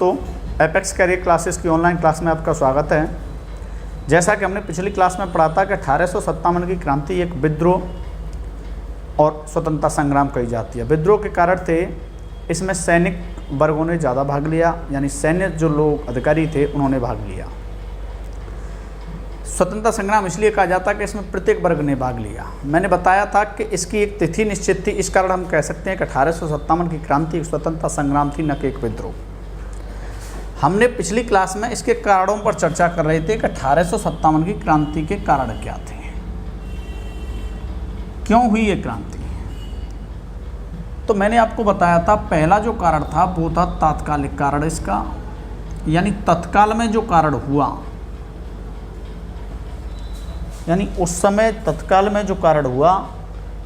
दोस्तों, apex career classes की online class में आपका स्वागत है। जैसा कि हमने पिछली क्लास में पढ़ा था कि 1857 की क्रांति एक विद्रोह और स्वतंत्रता संग्राम कही जाती है। विद्रोह के कारण थे, इसमें सैनिक वर्गों ने ज़्यादा भाग लिया, यानी सैन्य जो लोग अधिकारी थे उन्होंने भाग लिया। स्वतंत्रता संग्राम इसलिए कहा जाता है कि इसमें प्रत्येक वर्ग ने भाग लिया। मैंने बताया था कि इसकी एक तिथि निश्चित थी, इस कारण हम कह सकते हैं कि 1857 की क्रांति एक स्वतंत्रता संग्राम थी, न कि एक विद्रोह। हमने पिछली क्लास में इसके कारणों पर चर्चा कर रहे थे कि 1857 की क्रांति के कारण क्या थे, क्यों हुई ये क्रांति। तो मैंने आपको बताया था पहला जो कारण था वो था तात्कालिक कारण इसका, यानी तत्काल में जो कारण हुआ, यानी उस समय तत्काल में जो कारण हुआ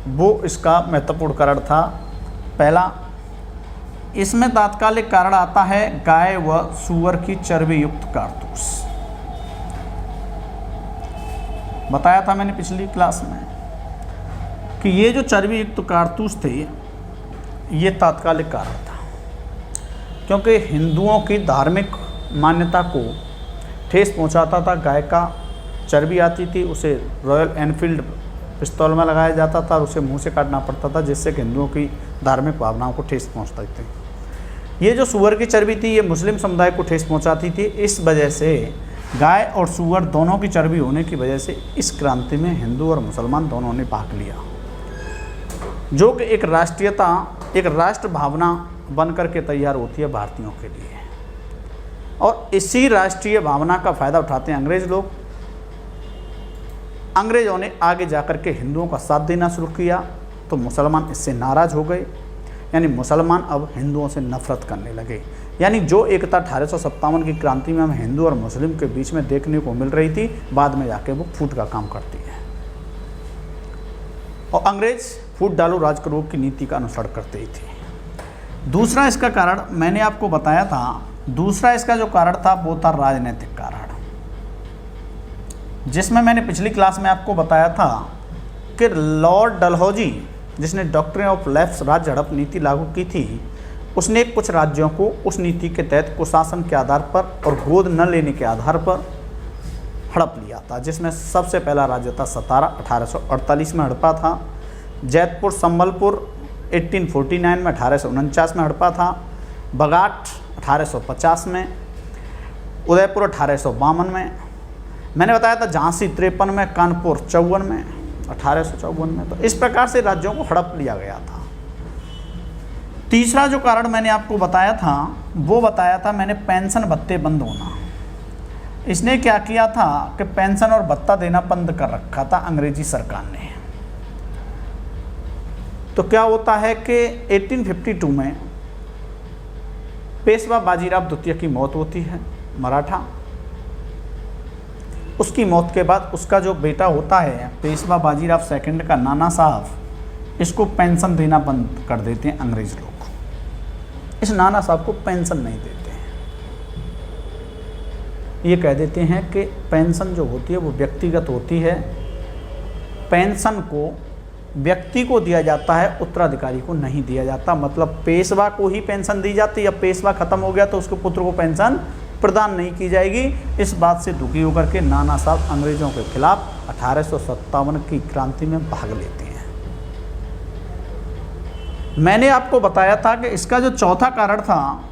वो इसका महत्वपूर्ण कारण था। पहला, इसमें तात्कालिक कारण आता है गाय व सूअर की चर्बी युक्त कारतूस। बताया था मैंने पिछली क्लास में कि ये जो चर्बी युक्त कारतूस थे ये तात्कालिक कारण था, क्योंकि हिंदुओं की धार्मिक मान्यता को ठेस पहुंचाता था। गाय का चर्बी आती थी, उसे रॉयल एनफील्ड पिस्तौल में लगाया जाता था और उसे मुंह से काटना पड़ता था, जिससे कि हिंदुओं की धार्मिक भावनाओं को ठेस पहुंचती थी। ये जो सूअर की चर्बी थी ये मुस्लिम समुदाय को ठेस पहुंचाती थी। इस वजह से गाय और सूअर दोनों की चर्बी होने की वजह से इस क्रांति में हिंदू और मुसलमान दोनों ने भाग लिया, जो कि एक राष्ट्रीयता, एक राष्ट्र भावना बन करके तैयार होती है भारतीयों के लिए। और इसी राष्ट्रीय भावना का फ़ायदा उठाते हैं अंग्रेज़ लोग। अंग्रेज़ों ने आगे जाकर के हिंदुओं का साथ देना शुरू किया, तो मुसलमान इससे नाराज़ हो गए, यानी मुसलमान अब हिंदुओं से नफरत करने लगे। यानी जो एकता 1857 की क्रांति में हम हिंदू और मुस्लिम के बीच में देखने को मिल रही थी, बाद में जाके वो फूट का काम करती है। और अंग्रेज़ फूट डालो राज करो की नीति का अनुसरण करते ही थे। दूसरा इसका कारण मैंने आपको बताया था, दूसरा इसका जो कारण था वो था राजनीतिक कारण, जिसमें मैंने पिछली क्लास में आपको बताया था कि लॉर्ड डलहौजी, जिसने डॉक्ट्रिन ऑफ लेफ्ट राज्य हड़प नीति लागू की थी, उसने कुछ राज्यों को उस नीति के तहत कुशासन के आधार पर और गोद न लेने के आधार पर हड़प लिया था, जिसमें सबसे पहला राज्य था सतारा, 1848 में हड़पा था। जैतपुर संबलपुर 1849 में, 1849 में हड़पा था। बगाट 1850 में, उदयपुर 1852 में, मैंने बताया था झांसी 53 में, कानपुर 54 में, 1854 में। तो इस प्रकार से राज्यों को हड़प लिया गया था। तीसरा जो कारण मैंने आपको बताया था वो बताया था मैंने पेंशन भत्ते बंद होना। इसने क्या किया था कि पेंशन और भत्ता देना बंद कर रखा था अंग्रेजी सरकार ने। तो क्या होता है कि 1852 में पेशवा बाजीराव द्वितीय की मौत होती है, मराठा। उसकी मौत के बाद उसका जो बेटा होता है पेशवा बाजीराव सेकंड का नाना साहब, इसको पेंशन देना बंद कर देते हैं अंग्रेज लोग। इस नाना साहब को पेंशन नहीं देते हैं। ये कह देते हैं कि पेंशन जो होती है वो व्यक्तिगत होती है, पेंशन को व्यक्ति को दिया जाता है, उत्तराधिकारी को नहीं दिया जाता। मतलब पेशवा को ही पेंशन दी जाती है, पेशवा खत्म हो गया तो उसके पुत्र को पेंशन प्रदान नहीं की जाएगी। इस बात से दुखी होकर के नाना साहब अंग्रेजों के खिलाफ 1857 की क्रांति में भाग लेते हैं। मैंने आपको बताया था कि इसका जो चौथा कारण था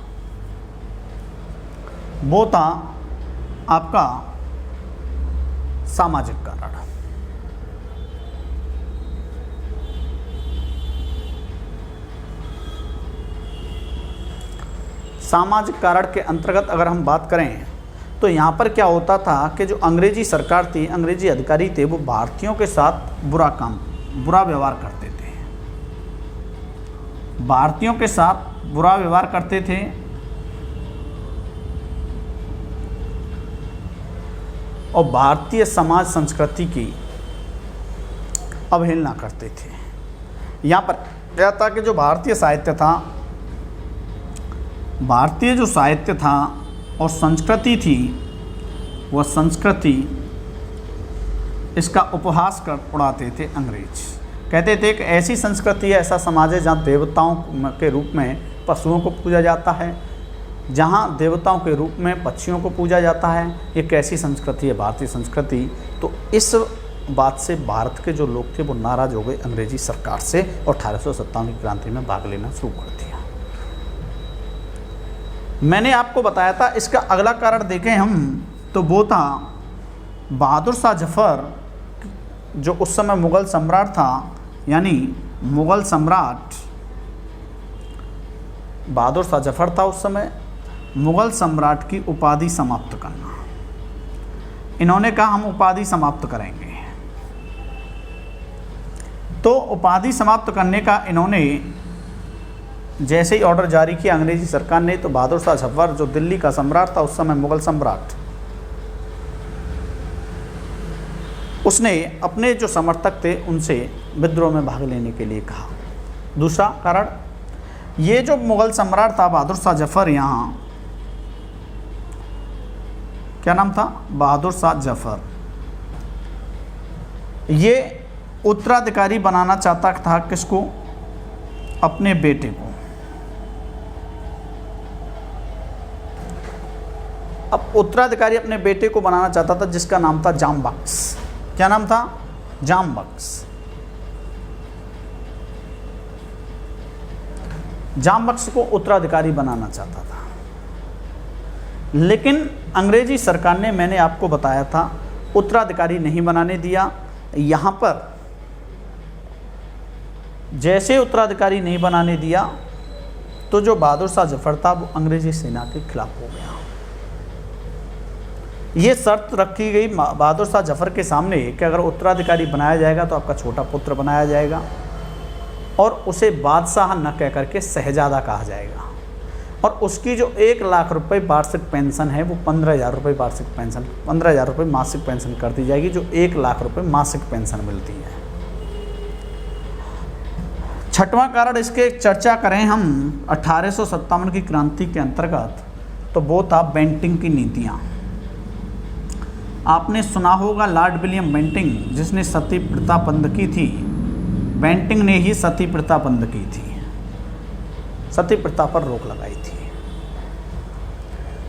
वो था आपका सामाजिक कारण। सामाजिक कारण के अंतर्गत अगर हम बात करें तो यहाँ पर क्या होता था कि जो अंग्रेजी सरकार थी, अंग्रेजी अधिकारी थे, वो भारतीयों के साथ बुरा व्यवहार करते थे, भारतीयों के साथ बुरा व्यवहार करते थे। और भारतीय समाज संस्कृति की अवहेलना करते थे। यहाँ पर क्या था कि जो भारतीय जो साहित्य था और संस्कृति थी, वह संस्कृति इसका उपहास कर उड़ाते थे अंग्रेज। कहते थे कि ऐसी संस्कृति है, ऐसा समाज है जहाँ देवताओं के रूप में पशुओं को पूजा जाता है जहाँ देवताओं के रूप में पक्षियों को पूजा जाता है। ये कैसी संस्कृति है? भारतीय संस्कृति। तो इस बात से भारत के जो लोग थे वो नाराज़ हो गए अंग्रेजी सरकार से और 1857 की क्रांति में भाग लेना शुरू कर दिया। मैंने आपको बताया था इसका अगला कारण देखें हम तो वो था बहादुर शाह जफर, जो उस समय मुग़ल सम्राट था, यानी मुग़ल सम्राट बहादुर शाह जफर था उस समय। मुग़ल सम्राट की उपाधि समाप्त करना, इन्होंने कहा हम उपाधि समाप्त करेंगे। तो उपाधि समाप्त करने का इन्होंने जैसे ही ऑर्डर जारी किया अंग्रेजी सरकार ने, तो बहादुर शाह जफर जो दिल्ली का सम्राट था उस समय, मुग़ल सम्राट, उसने अपने जो समर्थक थे उनसे विद्रोह में भाग लेने के लिए कहा। दूसरा कारण, ये जो मुग़ल सम्राट था बहादुर शाह जफर, यहाँ क्या नाम था? बहादुर शाह जफर, ये उत्तराधिकारी बनाना चाहता था किसको? अपने बेटे को। अब उत्तराधिकारी अपने बेटे को बनाना चाहता था जिसका नाम था जाम बख्श। क्या नाम था? जाम बख्श। जाम बख्श को उत्तराधिकारी बनाना चाहता था, लेकिन अंग्रेजी सरकार ने, मैंने आपको बताया था, उत्तराधिकारी नहीं बनाने दिया। यहाँ पर जैसे उत्तराधिकारी नहीं बनाने दिया तो जो बहादुर शाह जफर था वो अंग्रेजी सेना के खिलाफ हो गया। ये शर्त रखी गई बहादुर शाह जफर के सामने कि अगर उत्तराधिकारी बनाया जाएगा तो आपका छोटा पुत्र बनाया जाएगा और उसे बादशाह न कह करके शहजादा कहा जाएगा, और उसकी जो 1 लाख रुपए वार्षिक पेंशन है वो 15,000 रुपये वार्षिक पेंशन, 15,000 रुपये मासिक पेंशन कर दी जाएगी, जो 1 लाख रुपये मासिक पेंशन मिलती है। छठवां कारण, इसके चर्चा करें हम 1857 की क्रांति के अंतर्गत, तो वो था बेंटिंग की नीतियाँ। आपने सुना होगा लॉर्ड विलियम बेंटिंग, जिसने सती प्रथा बंद की थी। बेंटिंग ने ही सती प्रथा बंद की थी, सती प्रथा पर रोक लगाई थी।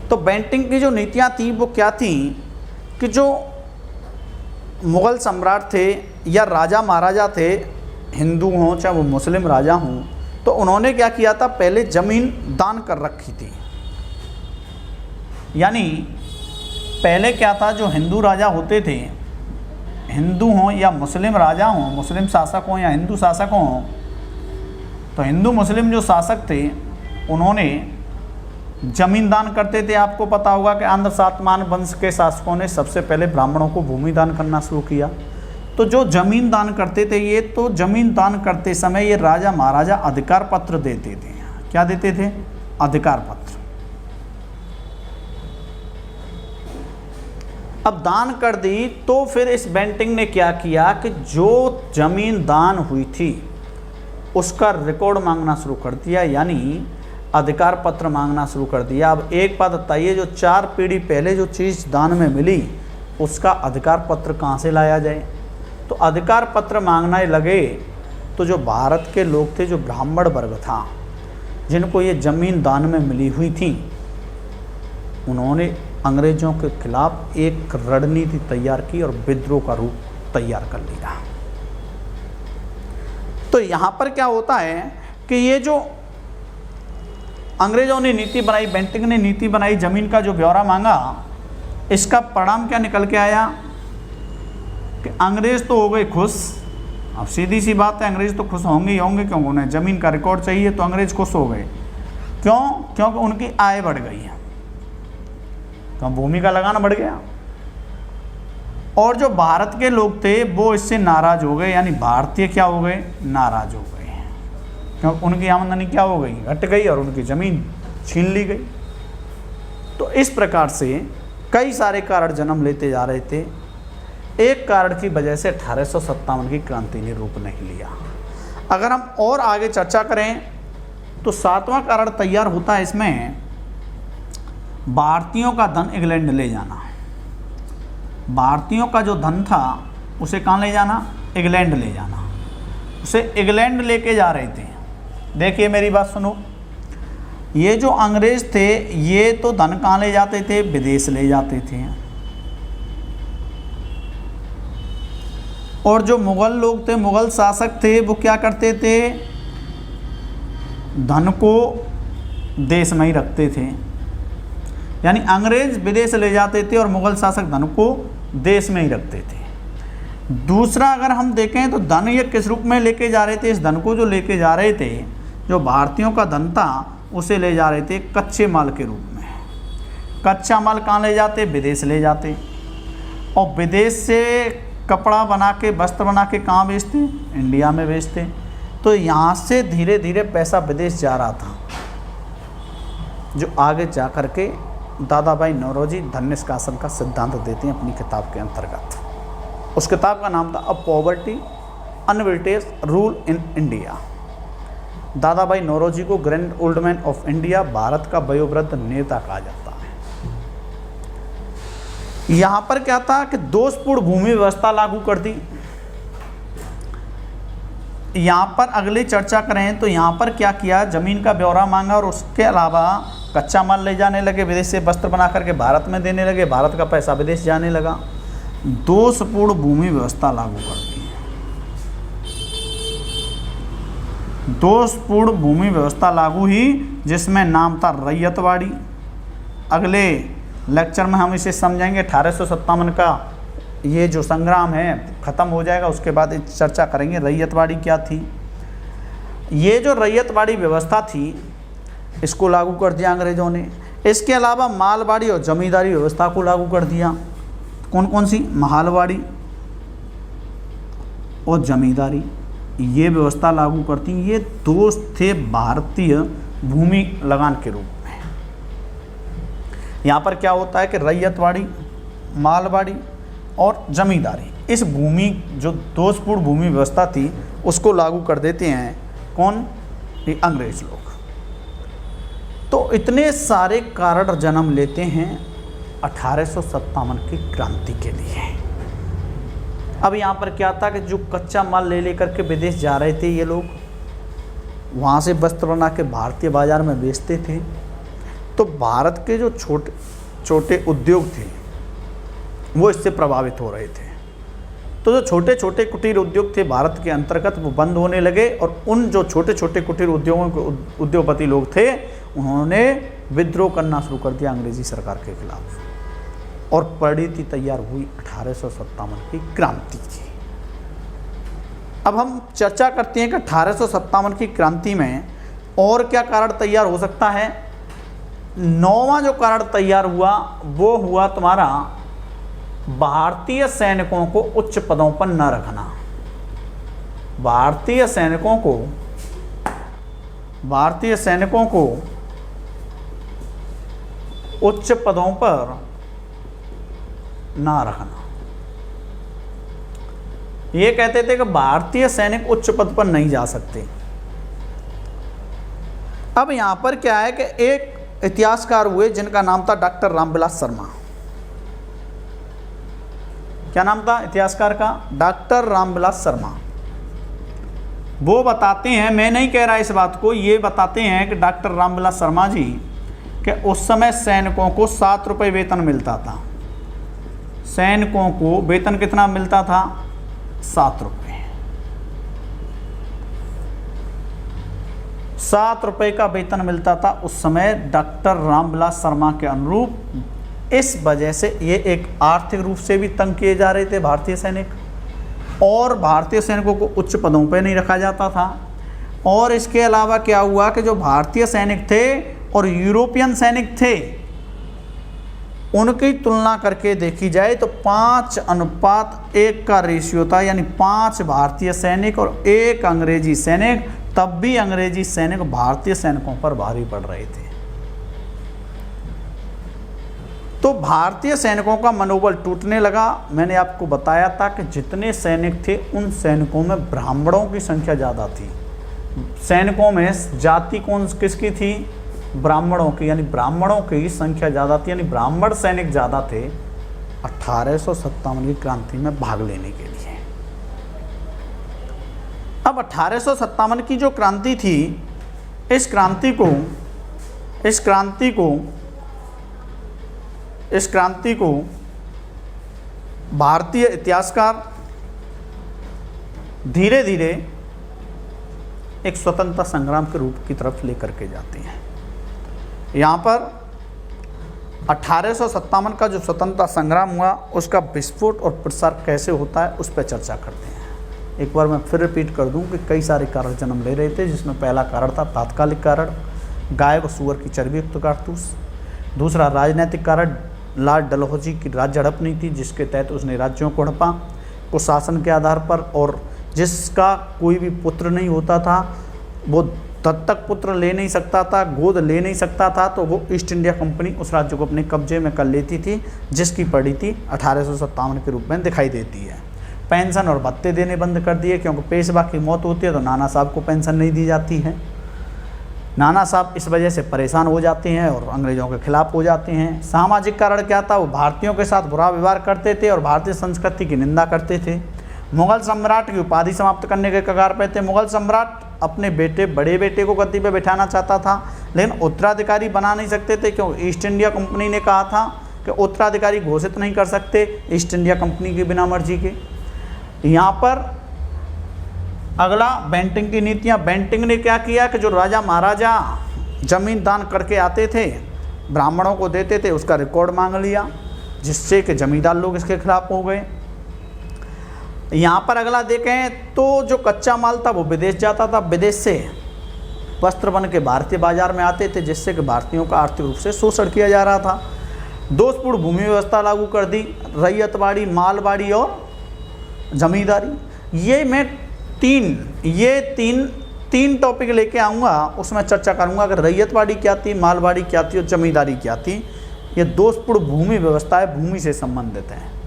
तो बेंटिंग की जो नीतियाँ थी वो क्या थी कि जो मुग़ल सम्राट थे या राजा महाराजा थे, हिंदू हों चाहे वो मुस्लिम राजा हों, तो उन्होंने क्या किया था? पहले ज़मीन दान कर रखी थी। यानी पहले क्या था, जो हिंदू राजा होते थे, हिंदू हों या मुस्लिम राजा हों, मुस्लिम शासक हों या हिंदू शासक हों, तो हिंदू मुस्लिम जो शासक थे उन्होंने जमीन दान करते थे। आपको पता होगा कि आंध्र सातवाहन वंश के शासकों ने सबसे पहले ब्राह्मणों को भूमि दान करना शुरू किया। तो जो जमीन दान करते थे ये, तो जमीन दान करते समय ये राजा महाराजा अधिकार पत्र देते थे। क्या देते थे? अधिकार पत्र। अब दान कर दी तो फिर इस बेंटिंग ने क्या किया कि जो जमीन दान हुई थी उसका रिकॉर्ड मांगना शुरू कर दिया, यानी अधिकार पत्र मांगना शुरू कर दिया। अब एक बात बताइए, जो 4 पीढ़ी पहले जो चीज़ दान में मिली उसका अधिकार पत्र कहाँ से लाया जाए? तो अधिकार पत्र मांगने लगे। तो जो भारत के लोग थे, जो ब्राह्मण वर्ग था, जिनको ये ज़मीन दान में मिली हुई थी, उन्होंने अंग्रेज़ों के खिलाफ एक रणनीति तैयार की और विद्रोह का रूप तैयार कर लिया। तो यहाँ पर क्या होता है कि ये जो अंग्रेज़ों ने नीति बनाई, बेंटिंग ने नीति बनाई, ज़मीन का जो ब्यौरा मांगा, इसका परिणाम क्या निकल के आया कि अंग्रेज़ तो हो गए खुश। अब सीधी सी बात है, अंग्रेज़ तो खुश होंगे ही होंगे, क्योंकि उन्हें ज़मीन का रिकॉर्ड चाहिए, तो अंग्रेज़ खुश हो गए। क्यों? क्योंकि उनकी आय बढ़ गई है, तो भूमि का लगाना बढ़ गया। और जो भारत के लोग थे वो इससे नाराज़ हो गए, यानी भारतीय क्या हो गए? नाराज़ हो गए, क्योंकि उनकी आमदनी क्या हो गई? घट गई और उनकी ज़मीन छीन ली गई। तो इस प्रकार से कई सारे कारण जन्म लेते जा रहे थे। एक कारण की वजह से 1857 की क्रांति ने रूप नहीं लिया। अगर हम और आगे चर्चा करें तो 7वां कारण तैयार होता है इसमें, भारतीयों का धन इंग्लैंड ले जाना। भारतीयों का जो धन था उसे कहाँ ले जाना? इंग्लैंड ले जाना। उसे इंग्लैंड लेके जा रहे थे। देखिए मेरी बात सुनो, ये जो अंग्रेज थे ये तो धन कहाँ ले जाते थे, विदेश ले जाते थे। और जो मुग़ल लोग थे, मुग़ल शासक थे, वो क्या करते थे, धन को देश में ही रखते थे। यानी अंग्रेज विदेश ले जाते थे और मुग़ल शासक धन को देश में ही रखते थे। दूसरा अगर हम देखें तो धन ये किस रूप में लेके जा रहे थे, इस धन को जो लेके जा रहे थे, जो भारतीयों का धन था उसे ले जा रहे थे कच्चे माल के रूप में। कच्चा माल कहाँ ले जाते, विदेश ले जाते, और विदेश से कपड़ा बना के, वस्त्र बना के कहाँ बेचते, इंडिया में बेचते। तो यहाँ से धीरे धीरे पैसा विदेश जा रहा था, जो आगे जा कर के दादा भाई नौरोजी धन निष्कासन का सिद्धांत देते हैं अपनी किताब के अंतर्गत। उस किताब का नाम था अ पॉवर्टी अनविल्टेज रूल इन इंडिया। दादा भाई नौरोजी को grand old man of India, Bharat का वयोवृद्ध नेता कहा जाता है। यहाँ पर क्या था कि दोषपूर्ण भूमि व्यवस्था लागू कर दी। यहाँ पर अगली चर्चा करें तो यहाँ पर क्या किया, ज़मीन का ब्यौरा मांगा और उसके अलावा कच्चा माल ले जाने लगे, विदेश से वस्त्र बना करके भारत में देने लगे, भारत का पैसा विदेश जाने लगा। दोषपूर्ण भूमि व्यवस्था लागू कर दी। दोषपूर्ण भूमि व्यवस्था लागू ही, जिसमें नाम था रैयतवाड़ी। अगले लेक्चर में हम इसे समझेंगे। 1857 का ये जो संग्राम है ख़त्म हो जाएगा, उसके बाद चर्चा करेंगे रैयतवाड़ी क्या थी। ये जो रैयतवाड़ी व्यवस्था थी इसको लागू कर दिया अंग्रेज़ों ने। इसके अलावा मालवाड़ी और जमींदारी व्यवस्था को लागू कर दिया। कौन कौन सी, मालवाड़ी और जमींदारी, ये व्यवस्था लागू करती। ये दो थे भारतीय भूमि लगान के रूप में। यहाँ पर क्या होता है कि रैयतवाड़ी, मालवाड़ी और जमींदारी, इस भूमि जो दोषपूर्ण भूमि व्यवस्था थी उसको लागू कर देते हैं कौन, ये अंग्रेज लोग। तो इतने सारे कारण जन्म लेते हैं 1857 की क्रांति के लिए। अब यहाँ पर क्या था कि जो कच्चा माल ले लेकर के विदेश जा रहे थे ये लोग, वहाँ से वस्त्र बना के भारतीय बाज़ार में बेचते थे। तो भारत के जो छोटे छोटे उद्योग थे वो इससे प्रभावित हो रहे थे। तो जो छोटे छोटे कुटीर उद्योग थे भारत के अंतर्गत वो बंद होने लगे, और उन जो छोटे छोटे कुटीर उद्योगों के उद्योगपति लोग थे उन्होंने विद्रोह करना शुरू कर दिया अंग्रेजी सरकार के खिलाफ, और परिणति तैयार हुई 1857 की क्रांति की। अब हम चर्चा करते हैं कि 1857 की क्रांति में और क्या कारण तैयार हो सकता है। 9वां जो कारण तैयार हुआ वो हुआ तुम्हारा भारतीय सैनिकों को उच्च पदों पर न रखना। भारतीय सैनिकों को उच्च पदों पर ना रखना। ये कहते थे कि भारतीय सैनिक उच्च पद पर नहीं जा सकते। अब यहां पर क्या है कि एक इतिहासकार हुए जिनका नाम था डॉक्टर रामविलास शर्मा। क्या नाम था इतिहासकार का, डॉक्टर रामविलास शर्मा। वो बताते हैं, मैं नहीं कह रहा इस बात को, ये बताते हैं कि डॉक्टर रामविलास शर्मा जी कि उस समय सैनिकों को 7 रुपये वेतन मिलता था। सैनिकों को वेतन कितना मिलता था, 7 रुपये। 7 रुपये का वेतन मिलता था उस समय डॉक्टर रामविलास शर्मा के अनुरूप। इस वजह से ये एक आर्थिक रूप से भी तंग किए जा रहे थे भारतीय सैनिक, और भारतीय सैनिकों को उच्च पदों पर नहीं रखा जाता था। और इसके अलावा क्या हुआ कि जो भारतीय सैनिक थे और यूरोपियन सैनिक थे उनकी तुलना करके देखी जाए तो 5:1 का रेशियो था, यानी 5 भारतीय सैनिक और 1 अंग्रेजी सैनिक। तब भी अंग्रेजी सैनिक भारतीय सैनिकों पर भारी पड़ रहे थे। तो भारतीय सैनिकों का मनोबल टूटने लगा। मैंने आपको बताया था कि जितने सैनिक थे उन सैनिकों में ब्राह्मणों की संख्या ज़्यादा थी। सैनिकों में जाति कौन किसकी थी, ब्राह्मणों की, यानी ब्राह्मणों की संख्या ज़्यादा थी, यानी ब्राह्मण सैनिक ज़्यादा थे 1857 की क्रांति में भाग लेने के लिए। अब 1857 की जो क्रांति थी, इस क्रांति को इस क्रांति को भारतीय इतिहासकार धीरे धीरे एक स्वतंत्रता संग्राम के रूप की तरफ लेकर के जाते हैं। यहाँ पर 1857 का जो स्वतंत्रता संग्राम हुआ उसका विस्फोट और प्रसार कैसे होता है उस पर चर्चा करते हैं। एक बार मैं फिर रिपीट कर दूं कि कई सारे कारण जन्म ले रहे थे, जिसमें पहला कारण था तात्कालिक कारण, गाय व सूअर की चर्बी युक्त कारतूस। दूसरा राजनीतिक कारण, लॉर्ड डलहौजी की राज्य हड़प नीति, जिसके तहत उसने राज्यों को हड़पा कुशासन के आधार पर, और जिसका कोई भी पुत्र नहीं होता था वो दत्तक पुत्र ले नहीं सकता था, गोद ले नहीं सकता था, तो वो ईस्ट इंडिया कंपनी उस राज्य को अपने कब्जे में कर लेती थी, जिसकी परिणति 1857 के रूप में दिखाई देती है। पेंशन और भत्ते देने बंद कर दिए, क्योंकि पेशवा की मौत होती है तो नाना साहब को पेंशन नहीं दी जाती है। नाना साहब इस वजह से परेशान हो जाते हैं और अंग्रेज़ों के खिलाफ हो जाते हैं। सामाजिक कारण क्या था, वो भारतीयों के साथ बुरा व्यवहार करते थे और भारतीय संस्कृति की निंदा करते थे। मुगल सम्राट की उपाधि समाप्त करने के कगार पे थे। मुगल सम्राट अपने बड़े बेटे को गद्दी पे बैठाना चाहता था, लेकिन उत्तराधिकारी बना नहीं सकते थे, क्योंकि ईस्ट इंडिया कंपनी ने कहा था कि उत्तराधिकारी घोषित नहीं कर सकते ईस्ट इंडिया कंपनी की बिना मर्जी के। यहाँ पर अगला बेंटिंग की नीतियाँ। बेंटिंग ने क्या किया कि जो राजा महाराजा जमीन दान करके आते थे, ब्राह्मणों को देते थे, उसका रिकॉर्ड मांग लिया, जिससे कि जमींदार लोग इसके खिलाफ हो गए। यहाँ पर अगला देखें तो जो कच्चा माल था वो विदेश जाता था, विदेश से वस्त्र बन के भारतीय बाजार में आते थे, जिससे कि भारतीयों का आर्थिक रूप से शोषण किया जा रहा था। दोषपूर्ण भूमि व्यवस्था लागू कर दी, रैयतवाड़ी, मालवाड़ी और जमींदारी। ये मैं तीन टॉपिक लेके आऊँगा, उसमें चर्चा करूँगा कि रैयतवाड़ी क्या थी, मालवाड़ी क्या थी और जमींदारी क्या थी। ये दोषपूर्ण भूमि व्यवस्था है, भूमि से संबंधित है।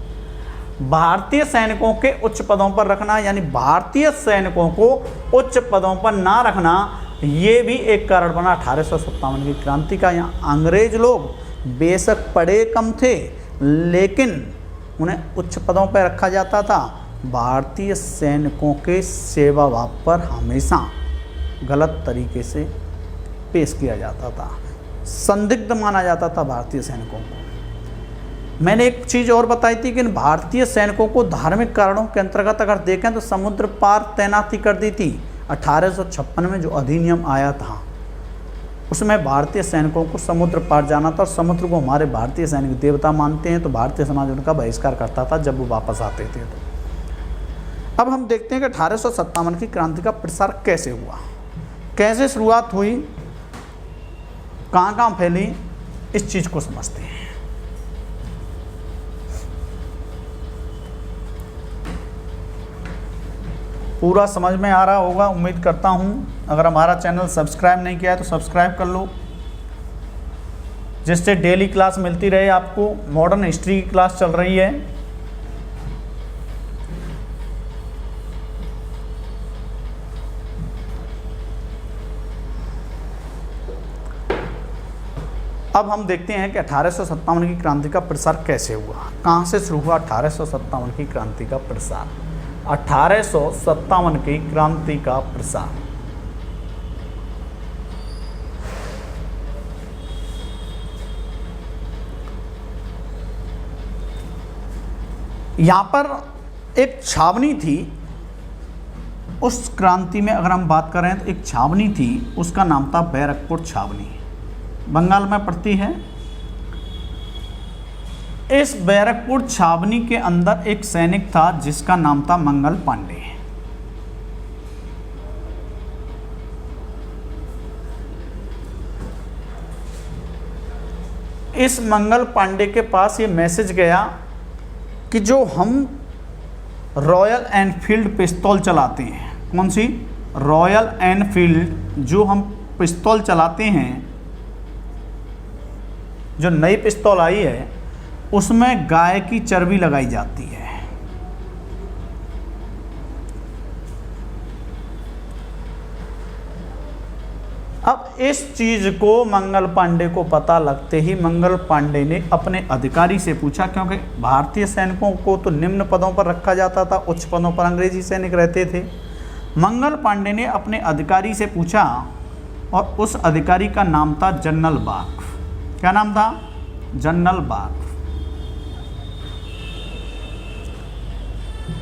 भारतीय सैनिकों के उच्च पदों पर रखना, यानी भारतीय सैनिकों को उच्च पदों पर ना रखना, ये भी एक कारण बना 1857 की क्रांति का। यहाँ अंग्रेज लोग बेशक पढ़े कम थे, लेकिन उन्हें उच्च पदों पर रखा जाता था। भारतीय सैनिकों के सेवा भाव पर हमेशा गलत तरीके से पेश किया जाता था, संदिग्ध माना जाता था भारतीय सैनिकों को। मैंने एक चीज़ और बताई थी कि भारतीय सैनिकों को धार्मिक कारणों के अंतर्गत अगर देखें तो समुद्र पार तैनाती कर दी थी। 1856 में जो अधिनियम आया था उसमें भारतीय सैनिकों को समुद्र पार जाना था, और समुद्र को हमारे भारतीय सैनिक देवता मानते हैं, तो भारतीय समाज उनका बहिष्कार करता था जब वो वापस आते थे। तो अब हम देखते हैं कि 1857 की क्रांति का प्रसार कैसे हुआ, कैसे शुरुआत हुई, कहाँ फैली, इस चीज़ को समझते हैं। पूरा समझ में आ रहा होगा, उम्मीद करता हूँ। अगर हमारा चैनल सब्सक्राइब नहीं किया है तो सब्सक्राइब कर लो, जिससे डेली क्लास मिलती रहे आपको। मॉडर्न हिस्ट्री की क्लास चल रही है। अब हम देखते हैं कि 1857 की क्रांति का प्रसार कैसे हुआ, कहाँ से शुरू हुआ 1857 की क्रांति का प्रसार। 1857 की क्रांति का प्रसार यहाँ पर एक छावनी थी। उस क्रांति में अगर हम बात करें तो एक छावनी थी, उसका नाम था बैरकपुर छावनी, बंगाल में पड़ती है। इस बैरकपुर छावनी के अंदर एक सैनिक था जिसका नाम था मंगल पांडे। इस मंगल पांडे के पास ये मैसेज गया कि जो हम रॉयल एनफील्ड पिस्तौल चलाते हैं, कौन सी रॉयल एनफील्ड, जो हम पिस्तौल चलाते हैं, जो नई पिस्तौल आई है, उसमें गाय की चर्बी लगाई जाती है। अब इस चीज़ को मंगल पांडे को पता लगते ही मंगल पांडे ने अपने अधिकारी से पूछा, क्योंकि भारतीय सैनिकों को तो निम्न पदों पर रखा जाता था, उच्च पदों पर अंग्रेजी सैनिक रहते थे। मंगल पांडे ने अपने अधिकारी से पूछा और उस अधिकारी का नाम था जनरल बाग। क्या नाम था? जनरल बाग।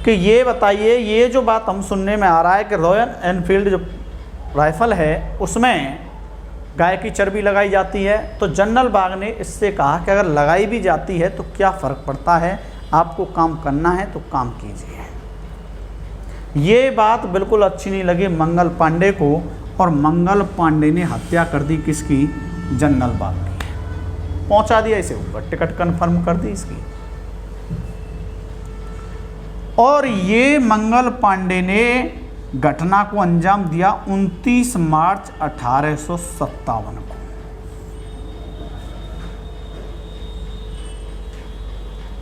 कि ये बताइए, ये जो बात हम सुनने में आ रहा है कि रॉयल एनफील्ड जो राइफल है उसमें गाय की चर्बी लगाई जाती है, तो जनरल बाग ने इससे कहा कि अगर लगाई भी जाती है तो क्या फ़र्क पड़ता है, आपको काम करना है तो काम कीजिए। ये बात बिल्कुल अच्छी नहीं लगी मंगल पांडे को, और मंगल पांडे ने हत्या कर दी किसकी? जनरल बाग की। पहुंचा दिया इसे ऊपर, टिकट कन्फर्म कर दी इसकी। और ये मंगल पांडे ने घटना को अंजाम दिया 29 मार्च 1857 को।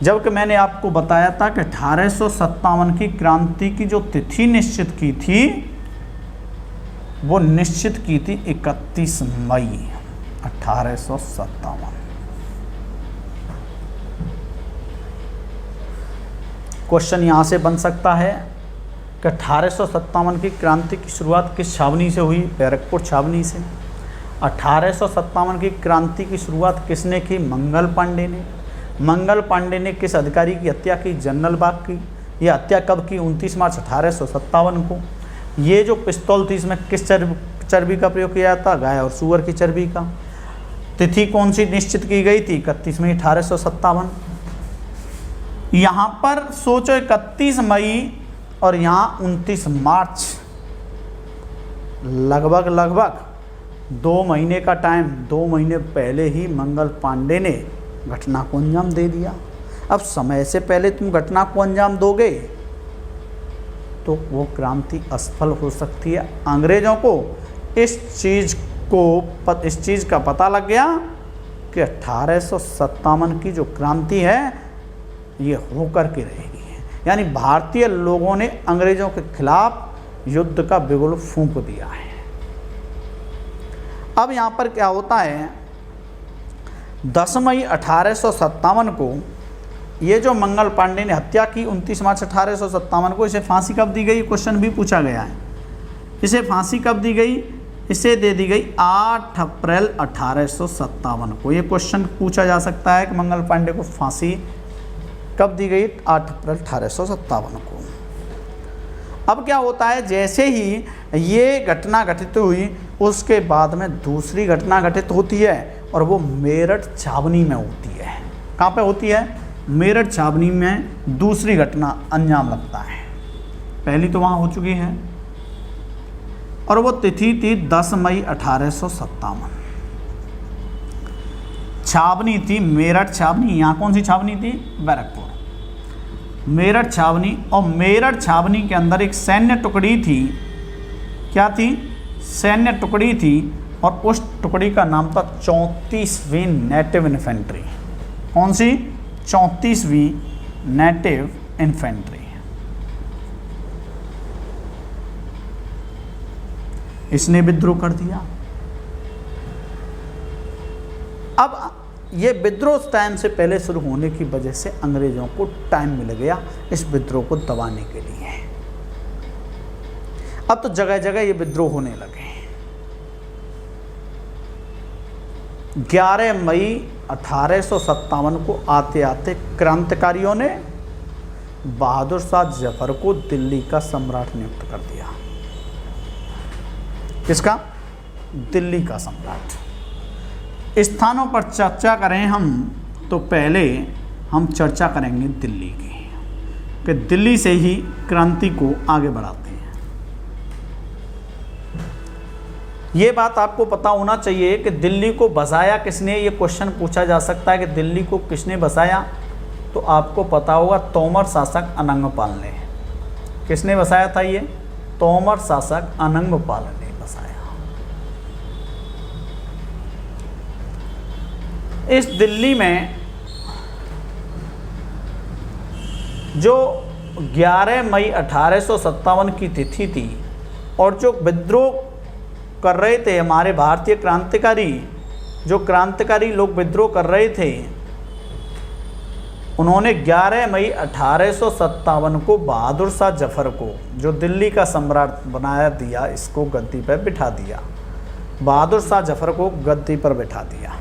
जबकि मैंने आपको बताया था कि 1857 की क्रांति की जो तिथि निश्चित की थी वो निश्चित की थी 31 मई 1857। क्वेश्चन यहाँ से बन सकता है कि 1857 की क्रांति की शुरुआत किस छावनी से हुई? बैरकपुर छावनी से। 1857 की क्रांति की शुरुआत किसने की? मंगल पांडे ने। मंगल पांडे ने किस अधिकारी की हत्या की? जनरल बाग की। यह हत्या कब की? 29 मार्च 1857 को। ये जो पिस्तौल थी इसमें किस चर्बी का प्रयोग किया था? गाय और सूअर की चर्बी का। तिथि कौन सी निश्चित की गई थी? 31 मई 1857। यहाँ पर सोचो 31 मई और यहाँ 29 मार्च, लगभग 2 महीने का टाइम, 2 महीने पहले ही मंगल पांडे ने घटना को अंजाम दे दिया। अब समय से पहले तुम घटना को अंजाम दोगे तो वो क्रांति असफल हो सकती है। अंग्रेज़ों को इस चीज़ का पता लग गया कि 1857 की जो क्रांति है ये होकर के रहेगी। यानी भारतीय लोगों ने अंग्रेज़ों के खिलाफ युद्ध का बिगुल फूंक दिया है। अब यहाँ पर क्या होता है, 10 मई 1857 को ये जो मंगल पांडे ने हत्या की 29 मार्च 1857 को, इसे फांसी कब दी गई? क्वेश्चन भी पूछा गया है। इसे फांसी कब दी गई? इसे दे दी गई 8 अप्रैल 1857 को। ये क्वेश्चन पूछा जा सकता है कि मंगल पांडे को फांसी कब दी गई? 8 अप्रैल 1857 को। अब क्या होता है, जैसे ही ये घटना घटित हुई उसके बाद में दूसरी घटना घटित होती है और वो मेरठ छावनी में होती है। कहाँ पे होती है? मेरठ छावनी में दूसरी घटना अंजाम लगता है। पहली तो वहाँ हो चुकी है और वो तिथि थी 10 मई 1857। छावनी थी मेरठ छावनी। यहाँ कौन सी छावनी थी? बैरकपुर। मेरठ छावनी, और मेरठ छावनी के अंदर एक सैन्य टुकड़ी थी। क्या थी? सैन्य टुकड़ी थी, और उस टुकड़ी का नाम था 34वीं नेटिव इन्फेंट्री। कौन सी? 34वीं नेटिव इन्फेंट्री। इसने विद्रोह कर दिया। अब ये विद्रोह उस टाइम से पहले शुरू होने की वजह से अंग्रेज़ों को टाइम मिल गया इस विद्रोह को दबाने के लिए। अब तो जगह जगह ये विद्रोह होने लगे। 11 मई 1857 को आते आते क्रांतिकारियों ने बहादुर शाह जफर को दिल्ली का सम्राट नियुक्त कर दिया। किसका? दिल्ली का सम्राट। स्थानों पर चर्चा करें हम तो पहले हम चर्चा करेंगे दिल्ली की, कि दिल्ली से ही क्रांति को आगे बढ़ाते हैं। ये बात आपको पता होना चाहिए कि दिल्ली को बसाया किसने। ये क्वेश्चन पूछा जा सकता है कि दिल्ली को किसने बसाया, तो आपको पता होगा तोमर शासक अनंगपाल ने। किसने बसाया था ये? तोमर शासक अनंगपाल ने बसाया। इस दिल्ली में जो 11 मई 1857 की तिथि थी और जो विद्रोह कर रहे थे हमारे भारतीय क्रांतिकारी, जो क्रांतिकारी लोग विद्रोह कर रहे थे, उन्होंने 11 मई 1857 को बहादुर शाह जफर को, जो दिल्ली का सम्राट बनाया दिया, इसको गद्दी पर बिठा दिया। बहादुर शाह जफर को गद्दी पर बैठा दिया।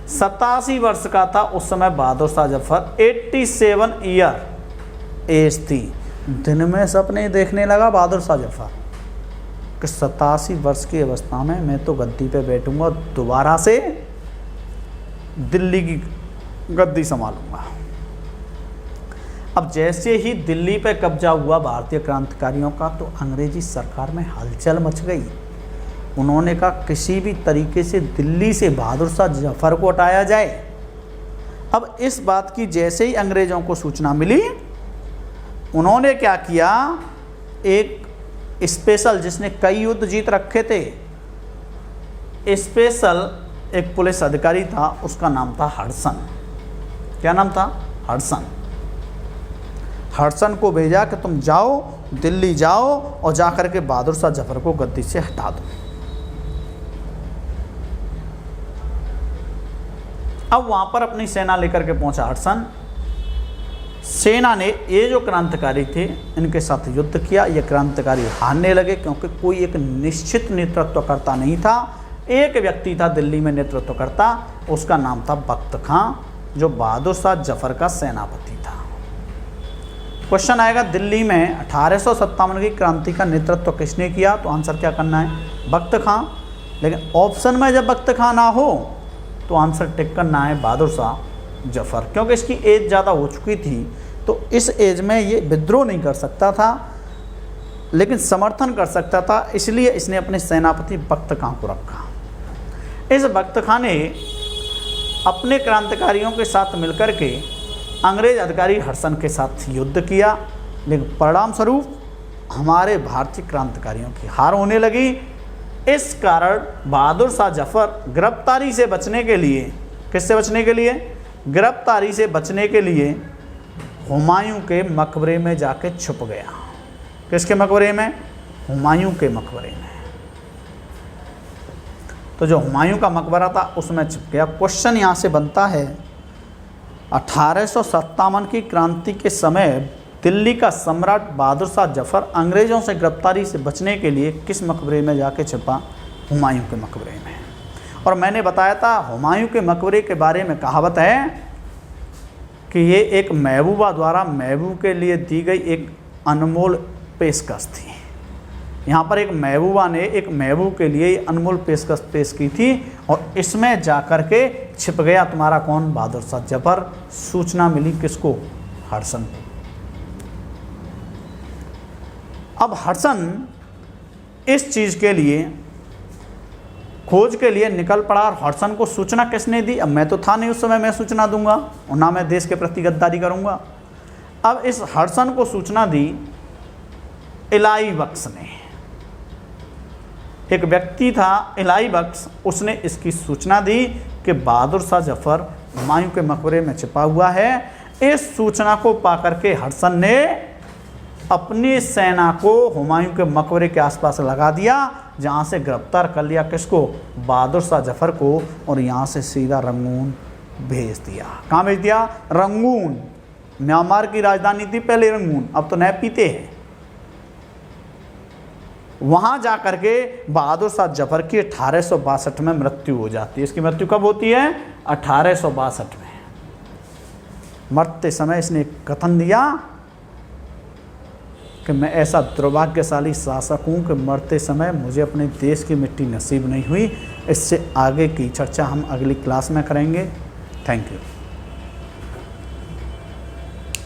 87 वर्ष का था उस समय बहादुर शाह जफर, 87 ईयर एज थी। दिन में सपने देखने लगा बहादुर शाह जफर कि 87 वर्ष की अवस्था में मैं तो गद्दी पे बैठूंगा, दोबारा से दिल्ली की गद्दी संभालूंगा। अब जैसे ही दिल्ली पे कब्जा हुआ भारतीय क्रांतिकारियों का, तो अंग्रेजी सरकार में हलचल मच गई। उन्होंने कहा किसी भी तरीके से दिल्ली से बहादुर शाह जफर को हटाया जाए। अब इस बात की जैसे ही अंग्रेज़ों को सूचना मिली, उन्होंने क्या किया, एक स्पेशल, जिसने कई युद्ध जीत रखे थे, स्पेशल एक पुलिस अधिकारी था, उसका नाम था हडसन। क्या नाम था? हडसन। हडसन को भेजा कि तुम जाओ, दिल्ली जाओ और जाकर के बहादुर शाह जफर को गद्दी से हटा दो। अब वहां पर अपनी सेना लेकर के पहुंचा हडसन। सेना ने ये जो क्रांतिकारी थे इनके साथ युद्ध किया। ये क्रांतिकारी हारने लगे क्योंकि कोई एक निश्चित नेतृत्वकर्ता नहीं था। एक व्यक्ति था दिल्ली में नेतृत्वकर्ता, उसका नाम था बख्त खां, जो बहादुर शाह जफर का सेनापति था। क्वेश्चन आएगा, दिल्ली में 1857 की क्रांति का नेतृत्व किसने किया? तो आंसर क्या करना है? बख्त खां। लेकिन ऑप्शन में जब बख्त खां ना हो तो आंसर टिक करना है बहादुर शाह जफर, क्योंकि इसकी एज ज़्यादा हो चुकी थी, तो इस एज में ये विद्रोह नहीं कर सकता था, लेकिन समर्थन कर सकता था, इसलिए इसने अपने सेनापति बख्त खां को रखा। इस बख्त खां ने अपने क्रांतिकारियों के साथ मिलकर के अंग्रेज अधिकारी हडसन के साथ युद्ध किया, लेकिन परिणाम स्वरूप हमारे भारतीय क्रांतिकारियों की हार होने लगी। इस कारण बहादुर शाह जफर गिरफ्तारी से बचने के लिए, किससे बचने के लिए? गिरफ्तारी से बचने के लिए हुमायूं के मकबरे में जाके छुप गया। किसके मकबरे में? हुमायूं के मकबरे में। तो जो हुमायूं का मकबरा था उसमें छुप गया। क्वेश्चन यहाँ से बनता है, 1857 की क्रांति के समय दिल्ली का सम्राट बहादुर शाह जफर अंग्रेज़ों से गिरफ्तारी से बचने के लिए किस मकबरे में जाके छिपा? हुमायूं के मकबरे में। और मैंने बताया था हुमायूं के मकबरे के बारे में कहावत है कि ये एक महबूबा द्वारा महबूब के लिए दी गई एक अनमोल पेशकश थी। यहाँ पर एक महबूबा ने एक महबूब के लिए अनमोल पेशकश पेश की थी, और इसमें जाकर के छिप गया तुम्हारा कौन? बहादुर शाह जफर। सूचना मिली किसको? हडसन को। अब हडसन इस चीज़ के लिए, खोज के लिए निकल पड़ा। और हडसन को सूचना किसने दी? अब मैं तो था नहीं उस समय, मैं सूचना दूंगा और ना मैं देश के प्रति गद्दारी करूंगा। अब इस हडसन को सूचना दी इलाई बख्श ने। एक व्यक्ति था इलाई बख्श, उसने इसकी सूचना दी कि बहादुर शाह जफर हुमायूं के मकबरे में छिपा हुआ है। इस सूचना को पाकर के हडसन ने अपनी सेना को हुमायूं के मकबरे के आसपास लगा दिया, जहां से गिरफ्तार कर लिया किसको? बहादुर शाह जफर को, और यहां से सीधा रंगून भेज दिया। कहाँ भेज दिया? रंगून। म्यांमार की राजधानी थी पहले रंगून, अब तो नैपीते है। वहां जाकर के बहादुर शाह जफर की 1862 में मृत्यु हो जाती है। इसकी मृत्यु कब होती है? 1862 में। मरते समय इसने एक कथन दिया कि मैं ऐसा दुर्भाग्यशाली शासक हूँ कि मरते समय मुझे अपने देश की मिट्टी नसीब नहीं हुई। इससे आगे की चर्चा हम अगली क्लास में करेंगे। Thank you.